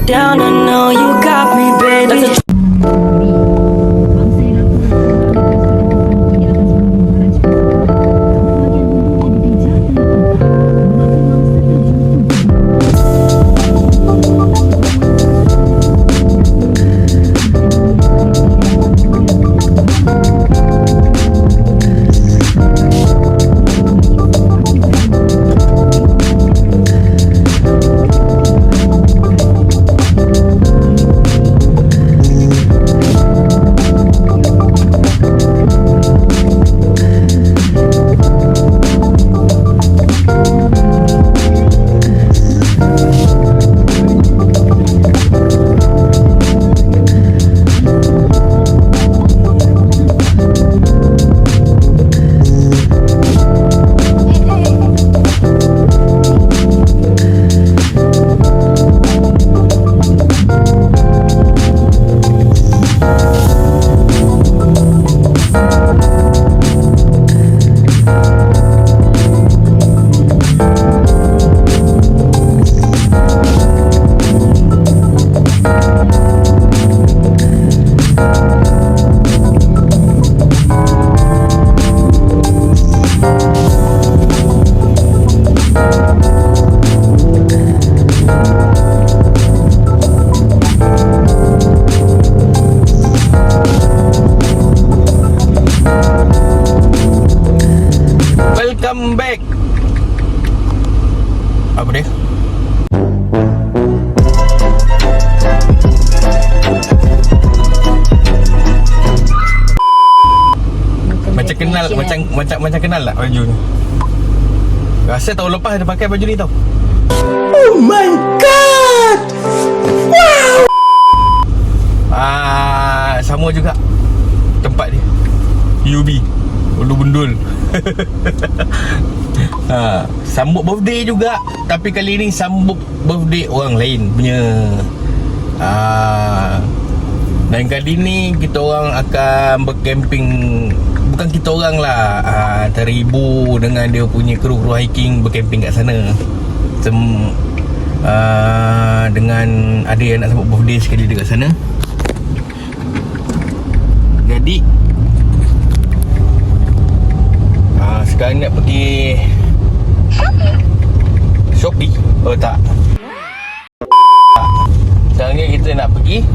down, I know you got me, baby. Welcome back. Apa dia? Macam kenal, macam kenal tak baju ni? Rasa tahun lepas ada pakai baju ni tau. Oh my god! Wow! Sama juga tempat dia. UB Ulu Bundul. Sambut birthday juga, tapi kali ni sambut birthday orang lain punya. Dan kali ni kita orang akan bercamping. Bukan kita orang lah, antara ibu dengan dia punya kru-kru hiking bercamping kat sana. Dengan ada yang nak sambut birthday sekali dekat sana. Jadi sekarang nak pergi Shopee. Oh tak. Sekarang ni kita nak pergi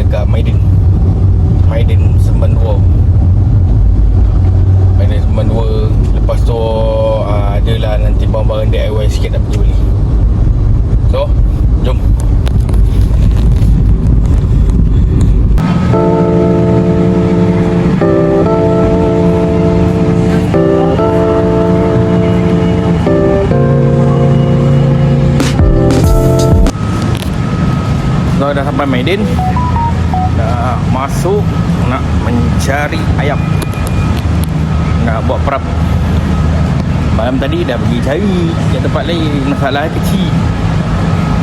dekat Maiden Semban 2. Maiden Semban 2. Lepas tu adalah nanti barang-barang DIY sikit nak pergi beli. So, jom. Dah sampai Maiden. Dah masuk nak mencari ayam, nak buat perap. Malam tadi dah pergi cari kat tempat lain. Masalah kecil,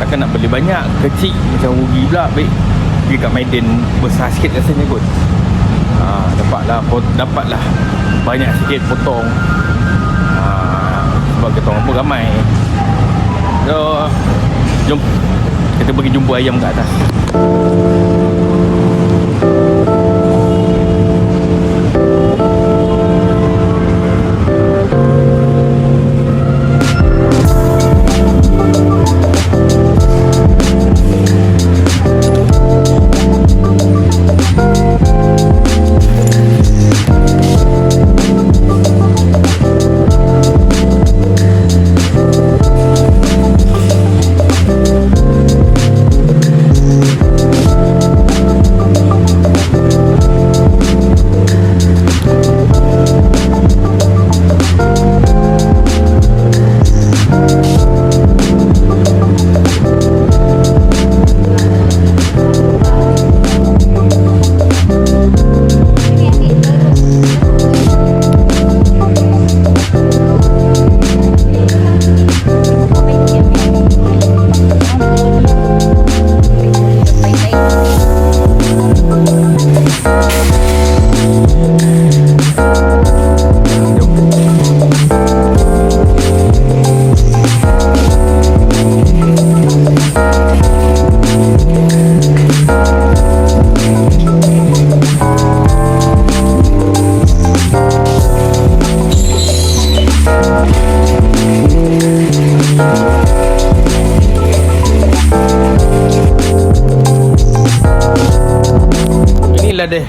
takkan nak beli banyak. Kecil macam rugi pula. Baik pergi kat Maiden besar sikit rasanya kot. Dapatlah banyak sikit potong. Sebab kita orang pun ramai. So jom kita pergi jumpa ayam kat atas.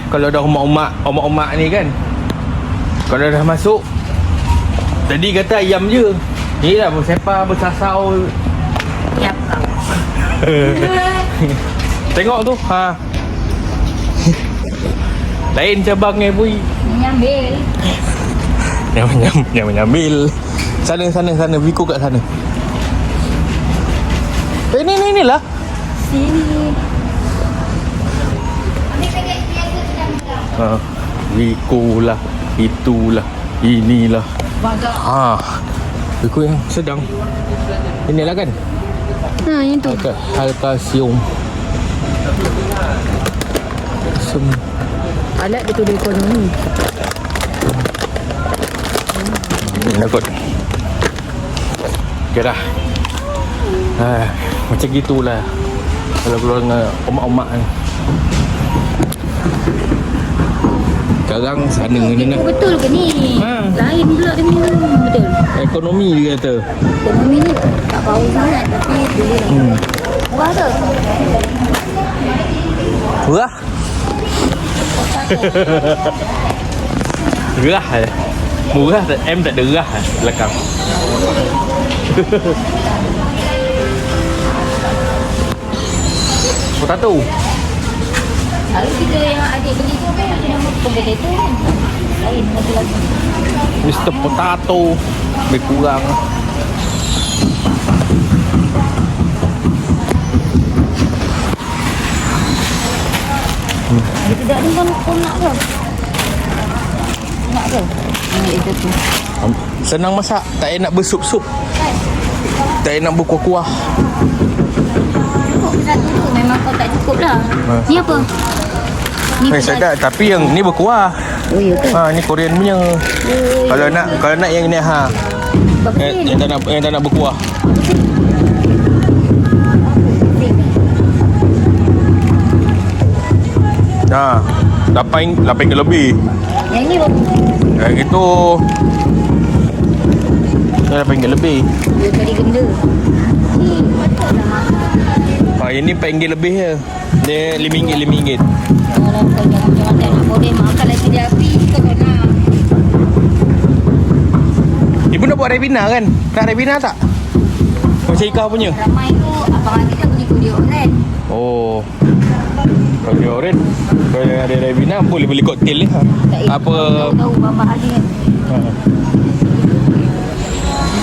kalau dah omak-omak ni kan, kalau dah masuk, tadi kata ayam je, ni lah bersepah, bersasau. Yap. Tengok tu, ha. Lain cabang ni Pui. Nyambil. Nyambil. Sana Viko kat sana. Ni lah. Sini. Viko lah, itulah, inilah. Badak. Viko yang sedang. Inilah kan. Yang tu. Kalsium. Alat dia tu dia ekonomi. Nak kot. Okay dah. Macam gitulah kalau keluar dengan omak-omak ni. Sekarang sana ni nak. Betul ke ni? Lain pula dia punya. Betul. Ekonomi dia kata. Ekonomi ni tak bau sangat tapi boleh lah. Murah ke? Murah. Gerah je. Murah tak? M tak ada gerah belakang. Potato. Kalau kita yang adik beli tu kan ada nama potato kan. Lain satu lagi. Mr. Potato. Lebih kurang. Dia tidak ni kan kau nak ke? Nak ke? Ambil itu tu. Senang masak. Tak payah nak bersup-sup. Tak payah nak berkuah-kuah. Cukup satu tu. Memang kau tak cukup lah. Ni apa? Ni Sedap. Tapi yang ni berkuah. Oh ya ke? Ni Korean punya. Kalau nak yang ni Berapa sen? yang tak nak berkuah. RM8 lebih. Yang ni berapa? Yang itu RM8 lebih. Dia cari genda. Ni patut lah mahal. Yang ni RM4 lebih je. Dia RM5. Kalau kau jangan macam-macam nak boleh makan lagi dia api kau nak. Ibu nak buat Ribena kan? Nak Ribena tak? Macam Ika punya. Ramai tu abang adik kan beli kudio kan. Oh. Kalau dia oren, kalau yang ada Ribena boleh beli koktel ni. Apa? Tahu babak ada kan.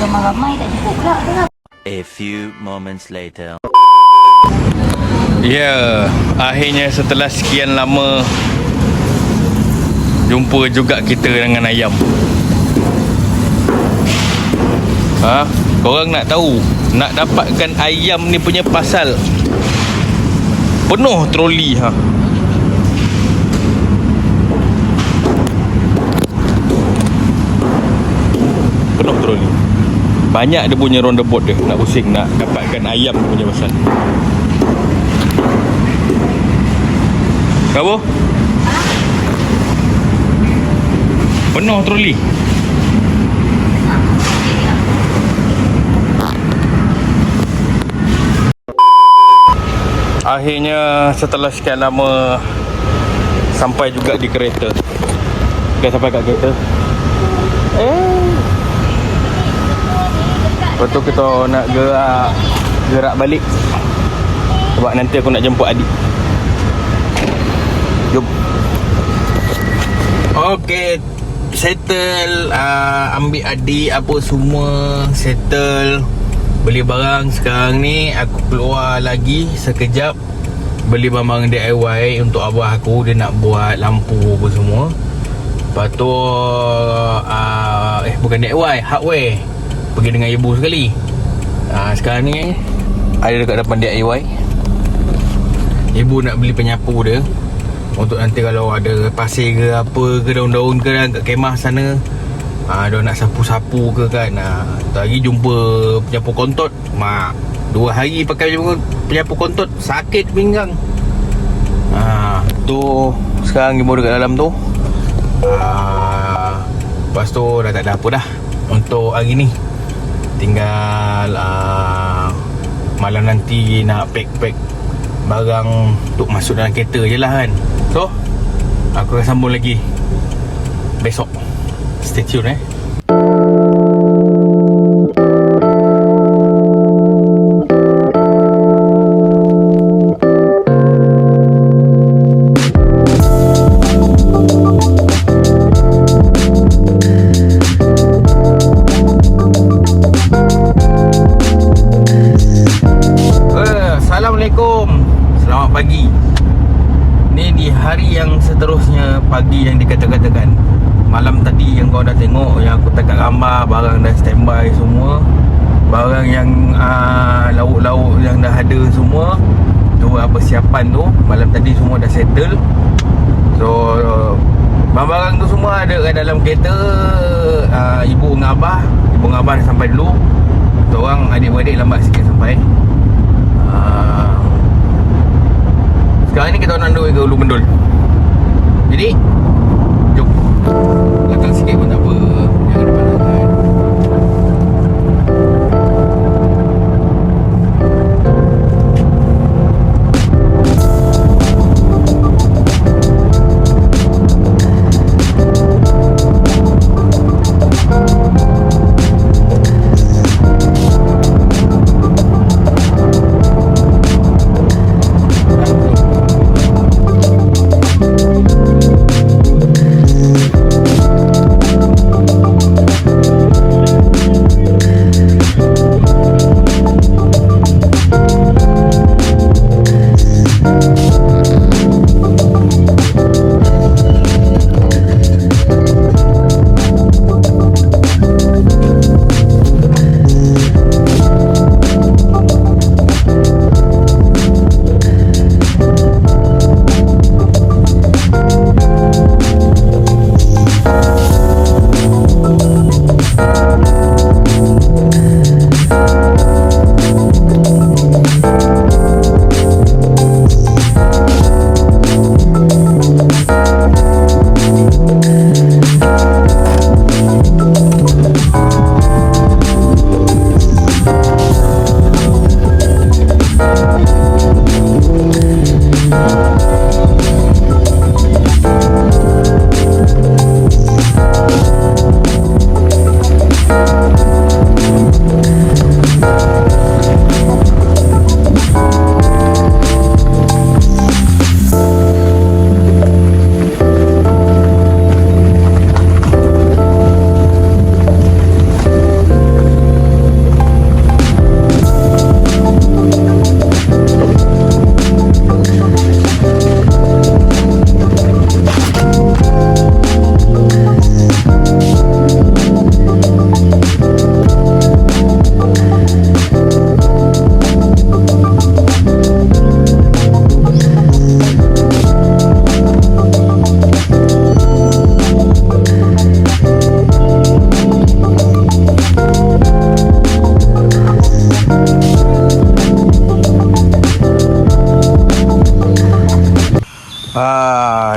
Ramai-ramai tak cukup pula kan. A few moments later. Ya, akhirnya setelah sekian lama jumpa juga kita dengan ayam. Korang nak tahu, nak dapatkan ayam ni punya pasal penuh troli penuh troli. Banyak dia punya roundabout dia nak pusing nak dapatkan ayam punya pasal. Apa? Penuh troli. Akhirnya setelah sekian lama sampai juga di kereta. Dah sampai kat kereta. Lepas tu kita nak gerak balik. Sebab nanti aku nak jemput adik. Jom. Okey, settle, ambil adik apa semua, settle, beli barang. Sekarang ni aku keluar lagi sekejap beli barang DIY untuk abah aku. Dia nak buat lampu apa semua. Lepas tu bukan DIY, hardware. Pergi dengan ibu sekali. Sekarang ni ada dekat depan DIY. Ibu nak beli penyapu dia untuk nanti kalau ada pasir ke apa ke, daun-daun ke kat kemah sana, dia nak sapu-sapu ke kan. Tadi jumpa penyapu kontot, 2 hari pakai penyapu kontot, sakit pinggang. Tu sekarang ibu dekat dalam tu. Lepas tu dah tak ada apa dah untuk hari ni. Tinggal malam nanti nak pack barang untuk masuk dalam kereta je lah kan. So Aku akan sambung lagi besok. Stay tune Assalamualaikum. Selamat pagi. Ni di hari yang seterusnya pagi yang dikata-katakan. Malam tadi yang kau dah tengok, yang aku tangkap gambar, barang dah standby semua. Barang yang lauk-lauk yang dah ada semua. Tu persiapan tu malam tadi semua dah settle. So barang-barang tu semua ada kat dalam kereta. Ibu dengan abah dah sampai dulu. Kita orang adik-beradik lambat sikit sampai. Sekarang ni kita nak duduk ke Ulu Bendul. Jadi jom. Belakang sikit pun tak apa. Jangan depan kan.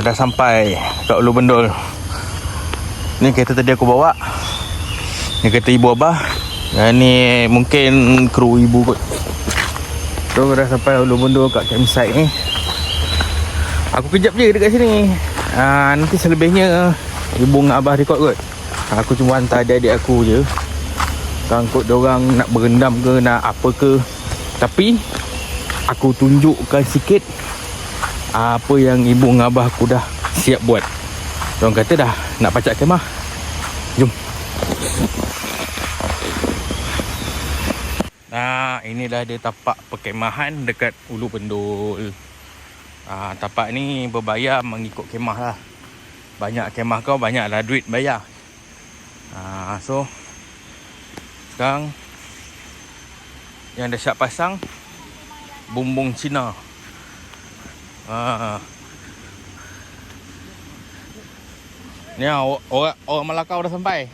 Dah sampai kat Ulu Bendul. Ni kereta tadi aku bawa. Ni kereta ibu abah. Dan ni mungkin kru ibu kot. So dah sampai Ulu Bendul kat campsite ni. Aku kejap je dekat sini. Nanti selebihnya ibu dengan abah rekod kot. Aku cuma hantar adik-adik aku je. Sangkut diorang nak berendam ke, nak apa ke. Tapi aku tunjukkan sikit apa yang ibu dengan abah aku dah siap buat. Diorang kata dah nak pacak kemah. Jom. Ini dah ada tapak perkemahan dekat Ulu Bendul. Tapak ni berbayar mengikut kemah lah. Banyak kemah kau, banyak lah duit bayar. So sekarang yang dah siap pasang bumbung Cina. Ni orang Melakau dah sampai.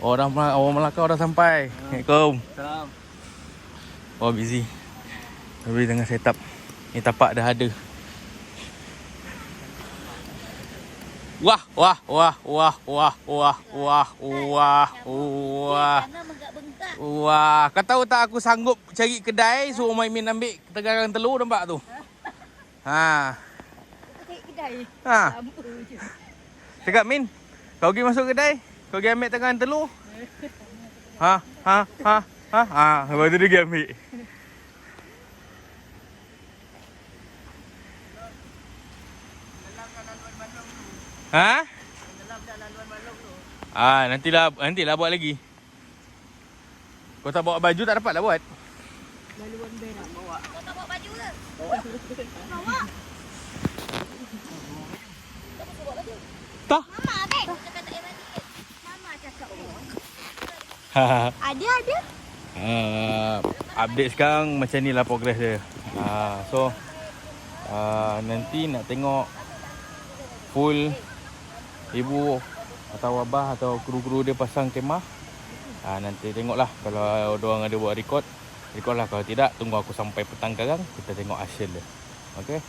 Orang Melakau dah sampai. Assalamualaikum. Salam. Oh busy. Tapi tengah set up. Ni tapak dah ada. Wah. Wah, kau tahu tak aku sanggup cari kedai suruh Maimin ambil tegaran telur, nampak tu? kedai. Ha. Lama je. Cakap Min, kau pergi masuk kedai, kau pergi ambil tangan telur. Ha. Lepas tu dia pergi ambil. Ha? Nantilah buat lagi. Kau tak bawa baju tak dapat lah buat. Laluan berak bawa. Kau tak bawa baju ke? Tak. Mama kan? Kau cakap tak payah mandi. Mama cakap. Ada. Update sekarang macam ni lah progress dia. So nanti nak tengok full ibu atau abah atau kru-kru dia pasang kemah. Nanti tengoklah kalau diorang ada buat record lah. Kalau tidak, tunggu aku sampai petang sekarang, kita tengok hasil dia. Okay.